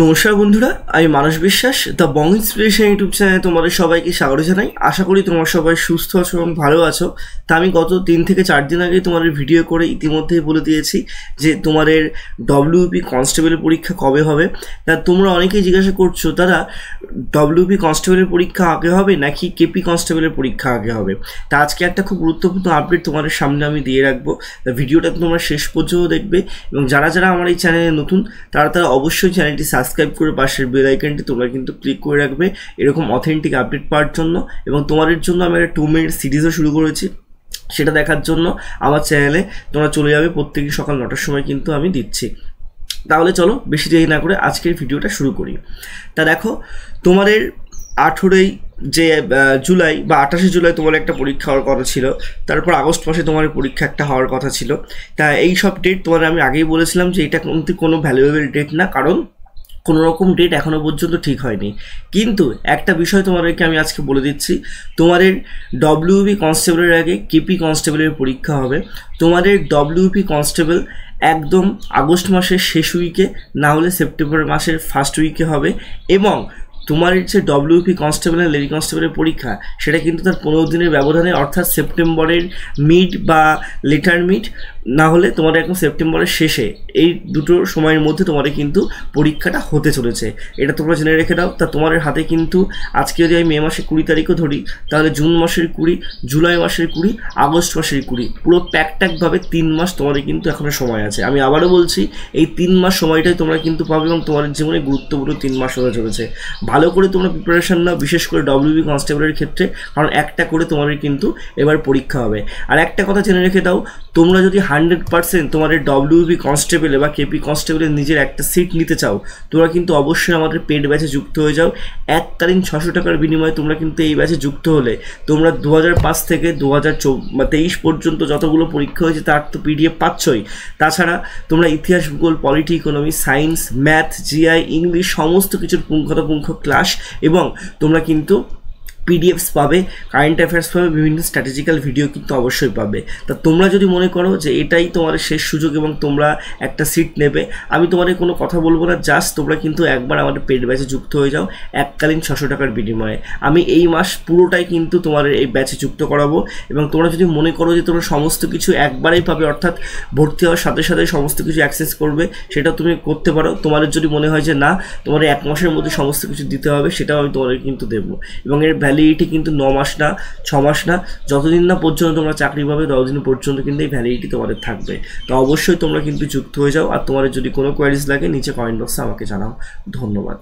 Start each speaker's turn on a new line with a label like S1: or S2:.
S1: নমস্কার বন্ধুরা, আমি মানস বিশ্বাস দ্য বং ইন্সপিরেশন ইউটিউব চ্যানেলে তোমাদের সবাইকে স্বাগত জানাই। আশা করি তোমরা সবাই সুস্থ আছো এবং ভালো আছো। তা আমি গত 3 থেকে 4 দিন আগে তোমাদের ভিডিও করে ইতিমধ্যেই বলে দিয়েছি যে তোমাদের ডব্লিউপি কনস্টেবলের পরীক্ষা কবে হবে। তা তোমরা অনেকেই জিজ্ঞাসা করছো দাদা ডব্লিউপি কনস্টেবলের পরীক্ষা আগে হবে নাকি কেপি কনস্টেবলের পরীক্ষা আগে হবে। তা আজকে একটা খুব গুরুত্বপূর্ণ আপডেট তোমাদের সামনে আমি দিয়ে রাখবো। তা ভিডিওটা তোমরা শেষ পর্যন্ত দেখবে এবং যারা যারা আমার এই চ্যানেলে নতুন তারা অবশ্যই চ্যানেলটি সাবস্ক্রাইব করে পাশের বেল আইকনটি তোমরা কিন্তু ক্লিক করে রাখবে এরকম অথেন্টিক আপডেট পাওয়ার জন্য। এবং তোমাদের জন্য আমি একটা 2 মিনিট সিরিজও শুরু করেছি, সেটা দেখার জন্য আমার চ্যানেলে তোমরা চলে যাবে। প্রত্যেকদিন সকাল 9টার সময় কিন্তু আমি দিচ্ছি। তাহলে চলো বেশি দেরি না করে আজকের ভিডিওটা শুরু করি। তা দেখো, তোমাদের 18ই যে জুলাই বা 28শে জুলাই তোমার একটা পরীক্ষা হওয়ার কথা ছিল, তারপর আগস্ট মাসে তোমার পরীক্ষা একটা হওয়ার কথা ছিল। তা এই সব ডেট তোমার আমি আগেই বলেছিলাম যে এটা কিন্তু কোনো ভ্যালুয়েবল ডেট না, কারণ কোনো রকম ডেট এখনও পর্যন্ত ঠিক হয়নি। কিন্তু একটা বিষয় তোমাদেরকে আমি আজকে বলে দিচ্ছি, তোমাদের ডব্লিউপি কনস্টেবলের আগে কেপি কনস্টেবলের পরীক্ষা হবে। তোমাদের ডব্লিউপি কনস্টেবল একদম আগস্ট মাসের শেষ উইকে, না হলে সেপ্টেম্বর মাসের ফার্স্ট উইকে হবে। এবং তোমার যে ডব্লিউপি কনস্টেবল আর লেডি কনস্টেবলের পরীক্ষা সেটা কিন্তু তার 15 দিনের ব্যবধানে, অর্থাৎ সেপ্টেম্বরের মিড বা লেটার মিড, না হলে তোমাদের একদম সেপ্টেম্বরের শেষে, এই দুটো সময়ের মধ্যে তোমাদের কিন্তু পরীক্ষাটা হতে চলেছে। এটা তোমরা জেনে রেখে দাও। তা তোমাদের হাতে কিন্তু আজকে যদি আমি মে মাসের 20 তারিখও ধরি, তাহলে জুন মাসের 20, জুলাই মাসের 20, আগস্ট মাসের 20, পুরো প্যাকভাবে 3 মাস তোমাদের কিন্তু এখনও সময় আছে। আমি আবারও বলছি, এই 3 মাস সময়টাই তোমরা কিন্তু পাবে এবং তোমাদের জীবনে গুরুত্বপূর্ণ 3 মাস হতে চলেছে। ভালো করে তোমরা প্রিপারেশন নাও, বিশেষ করে ডব্লিউপি কনস্টেবলের ক্ষেত্রে, কারণ একটা করে তোমাদের কিন্তু এবার পরীক্ষা হবে। আর একটা কথা জেনে রেখে দাও, তোমরা যদি 100% তোমাদের ডব্লিউপি কনস্টেবলে বা কেপি কনস্টেবলের নিজের একটা সিট নিতে চাও, তোমরা কিন্তু অবশ্যই আমাদের পেড ব্যাচে যুক্ত হয়ে যাও। এককালীন 600 টাকার বিনিময়ে তোমরা কিন্তু এই ব্যাচে যুক্ত হলে তোমরা 2005 থেকে 2023 পর্যন্ত যতগুলো পরীক্ষা হয়েছে তার তো পিডিএফ পাচ্ছই। তাছাড়া তোমরা ইতিহাস, ভূগোল, polity, economy, science, math, GI, English সমস্ত কিছুর পুঙ্খানুপুঙ্খ ক্লাস, এবং তোমরা কিন্তু পিডিএফস পাবে, কারেন্ট অ্যাফেয়ার্স পাবে, বিভিন্ন স্ট্র্যাটেজিক্যাল ভিডিও কিন্তু অবশ্যই পাবে। তা তোমরা যদি মনে করো যে এটাই তোমাদের শেষ সুযোগ এবং তোমরা একটা সিট নেবে, আমি তোমাদের কোনো কথা বলবো না, জাস্ট তোমরা কিন্তু একবার আমাদের পেড ব্যাচে যুক্ত হয়ে যাও এককালীন 600 টাকার বিনিময়ে। আমি এই মাস পুরোটাই কিন্তু তোমাদের এই ব্যাচে যুক্ত করাবো। এবং তোমরা যদি মনে করো যে তোমরা সমস্ত কিছু একবারেই পাবে, অর্থাৎ ভর্তি হওয়ার সাথে সাথে সমস্ত কিছু অ্যাক্সেস করবে, সেটা তুমি করতে পারো। তোমাদের যদি মনে হয় যে না, তোমাদের 1 মাসের মধ্যে সমস্ত কিছু দিতে হবে, সেটাও আমি তোমাদের কিন্তু দেবো। এবং এর ভ্যালিডিটি কিন্তু 9 মাস না, 6 মাস না, যতদিন না পর্যন্ত তোমরা চাকরি পাবে ততদিন পর্যন্ত কিন্তু এই ভ্যালিডিটি তোমাদের থাকবে। তো অবশ্যই তোমরা কিন্তু যুক্ত হয়ে যাও। আর তোমাদের যদি কোনো কোয়ারিজ লাগে নিচে কমেন্ট বক্সে আমাকে জানাও। ধন্যবাদ।